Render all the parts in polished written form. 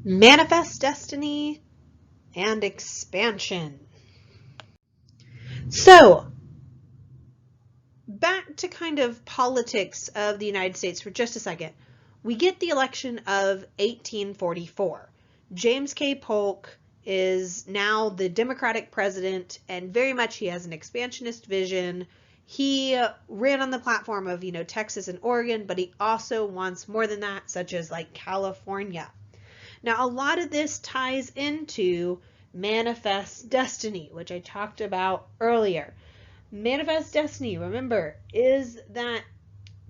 Manifest destiny and expansion. So, back to kind of politics of the United States for just a second. We get the election of 1844. James K. Polk is now the Democratic president, and very much he has an expansionist vision. He ran on the platform of, Texas and Oregon, but he also wants more than that, such as like California. Now, a lot of this ties into manifest destiny, which I talked about earlier. Manifest destiny, remember, is that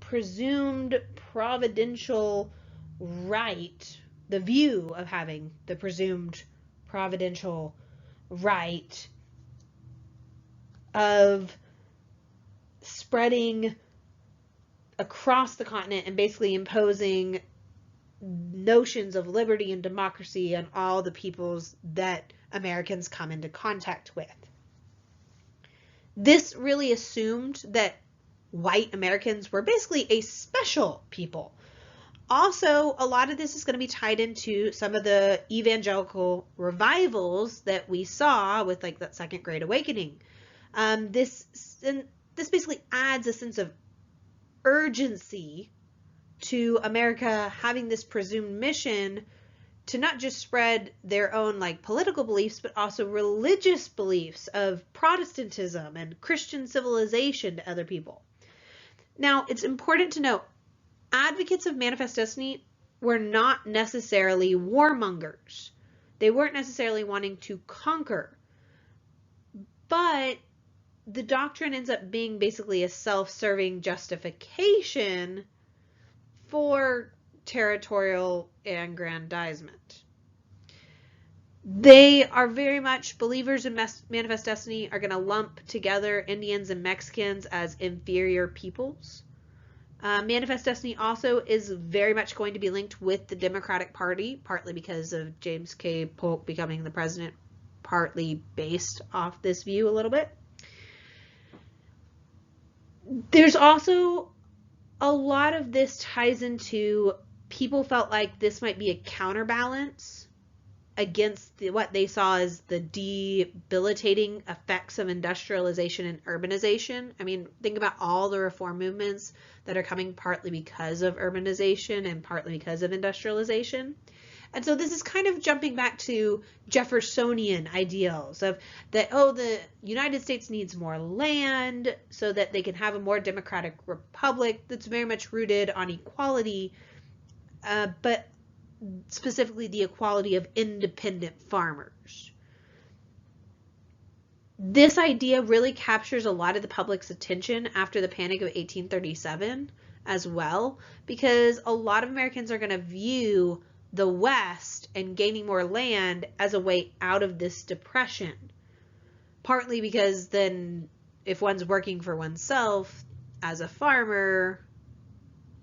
presumed providential right, the view of having the presumed providential right of spreading across the continent and basically imposing notions of liberty and democracy on all the peoples that Americans come into contact with. This really assumed that white Americans were basically a special people. Also, a lot of this is going to be tied into some of the evangelical revivals that we saw with like that Second Great Awakening. This basically adds a sense of urgency to America having this presumed mission to not just spread their own like political beliefs, but also religious beliefs of Protestantism and Christian civilization to other people. Now, it's important to note, advocates of manifest destiny were not necessarily warmongers. They weren't necessarily wanting to conquer, but the doctrine ends up being basically a self-serving justification for territorial aggrandizement. They are very much believers in manifest destiny, are going to lump together Indians and Mexicans as inferior peoples. Manifest destiny also is very much going to be linked with the Democratic Party, partly because of James K. Polk becoming the president, partly based off this view a little bit. There's also a lot of this ties into people felt like this might be a counterbalance against what they saw as the debilitating effects of industrialization and urbanization. I mean, think about all the reform movements that are coming partly because of urbanization and partly because of industrialization. And so this is kind of jumping back to Jeffersonian ideals of that, the United States needs more land so that they can have a more democratic republic that's very much rooted on equality, but specifically the equality of independent farmers. This idea really captures a lot of the public's attention after the Panic of 1837 as well, because a lot of Americans are going to view the West and gaining more land as a way out of this depression. Partly because then if one's working for oneself as a farmer,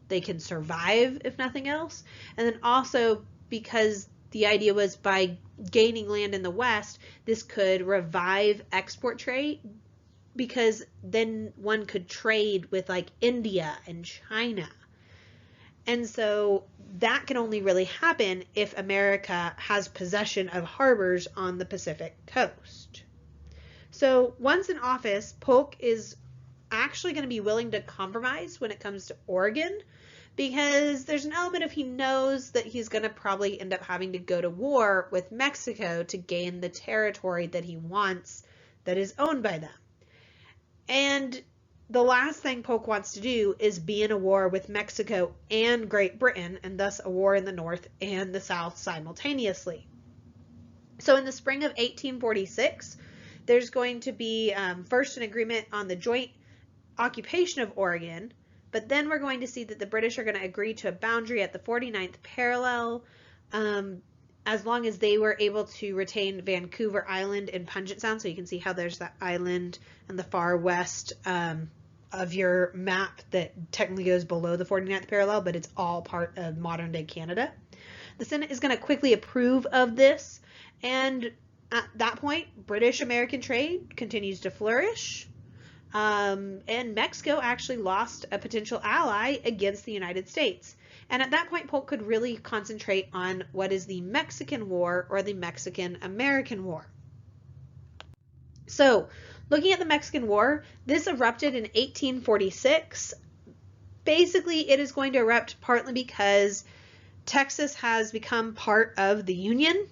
they can survive if nothing else. And then also because the idea was by gaining land in the West, this could revive export trade, because then one could trade with like India and China. And so that can only really happen if America has possession of harbors on the Pacific coast. So once in office, Polk is actually going to be willing to compromise when it comes to Oregon, because there's an element of he knows that he's going to probably end up having to go to war with Mexico to gain the territory that he wants that is owned by them. And the last thing Polk wants to do is be in a war with Mexico and Great Britain, and thus a war in the North and the South simultaneously. So in the spring of 1846, there's going to be first an agreement on the joint occupation of Oregon, but then we're going to see that the British are going to agree to a boundary at the 49th parallel, as long as they were able to retain Vancouver Island and Puget Sound. So you can see how there's that island in the far west of your map that technically goes below the 49th parallel, but it's all part of modern day Canada. The Senate is going to quickly approve of this, and at that point, British-American trade continues to flourish. And Mexico actually lost a potential ally against the United States. And at that point, Polk could really concentrate on what is the Mexican War or the Mexican-American War. So, looking at the Mexican War, this erupted in 1846. Basically, it is going to erupt partly because Texas has become part of the Union,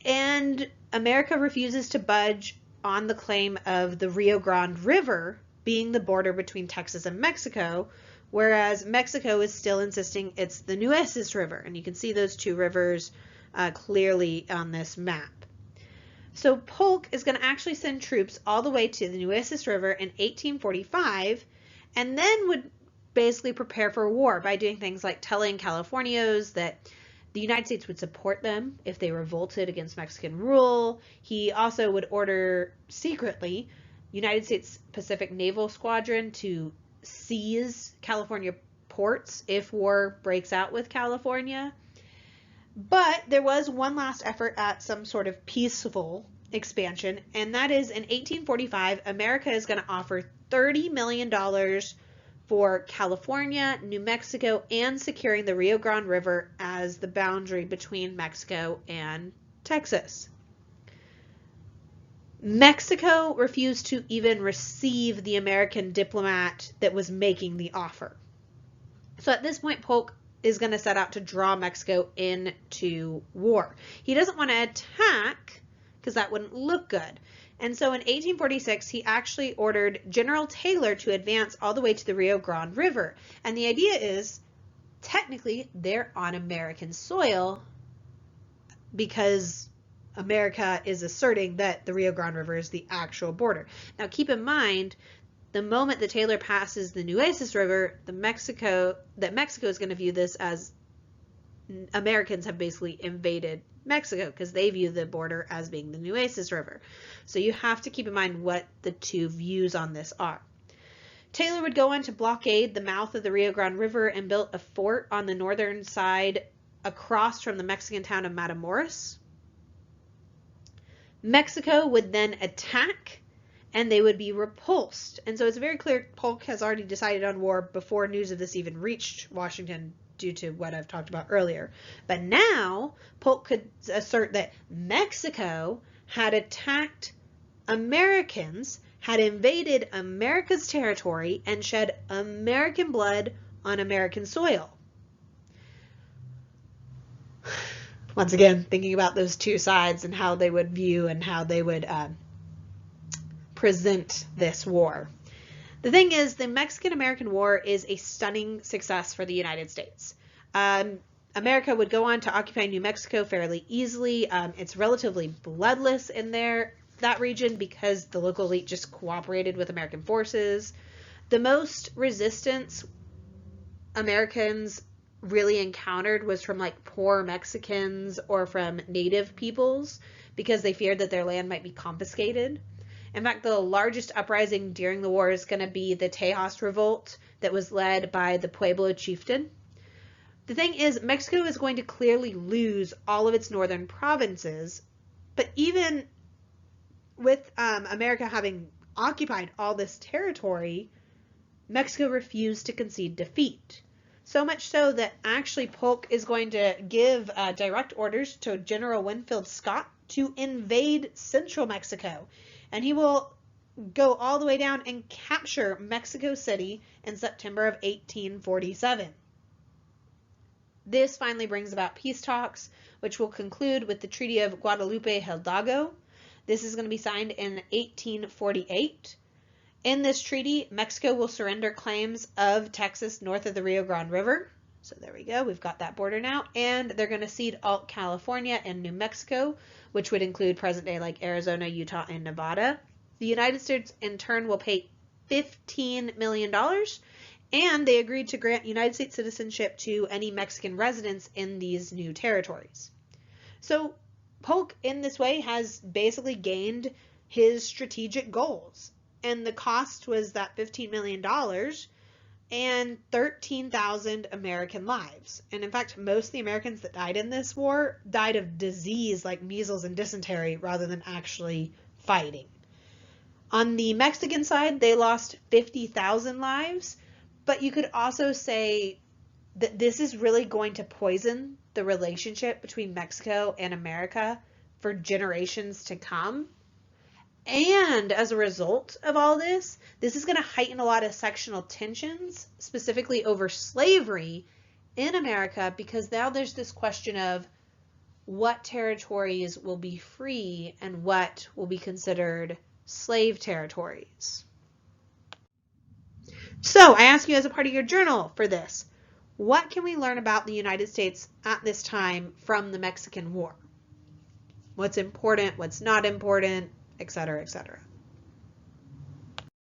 and America refuses to budge on the claim of the Rio Grande River being the border between Texas and Mexico, whereas Mexico is still insisting it's the Nueces River, and you can see those two rivers clearly on this map. So Polk is going to actually send troops all the way to the Nueces River in 1845, and then would basically prepare for war by doing things like telling Californios that the United States would support them if they revolted against Mexican rule. He also would order secretly United States Pacific Naval Squadron to seize California ports if war breaks out with California. But there was one last effort at some sort of peaceful expansion, and that is in 1845, America is going to offer $30 million for California, New Mexico, and securing the Rio Grande River as the boundary between Mexico and Texas. Mexico refused to even receive the American diplomat that was making the offer. So at this point, Polk is going to set out to draw Mexico into war. He doesn't want to attack because that wouldn't look good. And so in 1846, he actually ordered General Taylor to advance all the way to the Rio Grande River. And the idea is, technically, they're on American soil because America is asserting that the Rio Grande River is the actual border. Now, keep in mind, the moment that Taylor passes the Nueces River, Mexico is going to view this as Americans have basically invaded Mexico because they view the border as being the Nueces River. So you have to keep in mind what the two views on this are. Taylor would go on to blockade the mouth of the Rio Grande River and built a fort on the northern side across from the Mexican town of Matamoros. Mexico would then attack and they would be repulsed. And so it's very clear Polk has already decided on war before news of this even reached Washington due to what I've talked about earlier. But now Polk could assert that Mexico had attacked Americans, had invaded America's territory, and shed American blood on American soil. Once again, thinking about those two sides and how they would view and how they would present this war. The thing is, the Mexican-American War is a stunning success for the United States. America would go on to occupy New Mexico fairly easily. It's relatively bloodless in that region because the local elite just cooperated with American forces. The most resistance Americans really encountered was from like poor Mexicans or from native peoples because they feared that their land might be confiscated. In fact, the largest uprising during the war is going to be the Tejas Revolt that was led by the Pueblo chieftain. The thing is, Mexico is going to clearly lose all of its northern provinces, but even with America having occupied all this territory, Mexico refused to concede defeat. So much so that actually Polk is going to give direct orders to General Winfield Scott to invade central Mexico. And he will go all the way down and capture Mexico City in September of 1847. This finally brings about peace talks, which will conclude with the Treaty of Guadalupe Hidalgo. This is going to be signed in 1848. In this treaty, Mexico will surrender claims of Texas north of the Rio Grande River. So there we go, we've got that border now. And they're going to cede all California and New Mexico, which would include present day like Arizona, Utah, and Nevada. The United States in turn will pay $15 million, and they agreed to grant United States citizenship to any Mexican residents in these new territories. So Polk in this way has basically gained his strategic goals. And the cost was that $15 million and 13,000 American lives. And in fact, most of the Americans that died in this war died of disease like measles and dysentery rather than actually fighting. On the Mexican side, they lost 50,000 lives, but you could also say that this is really going to poison the relationship between Mexico and America for generations to come. And as a result of all this, this is going to heighten a lot of sectional tensions, specifically over slavery in America, because now there's this question of what territories will be free and what will be considered slave territories. So I ask you as a part of your journal for this, what can we learn about the United States at this time from the Mexican War? What's important, what's not important, etc., etc.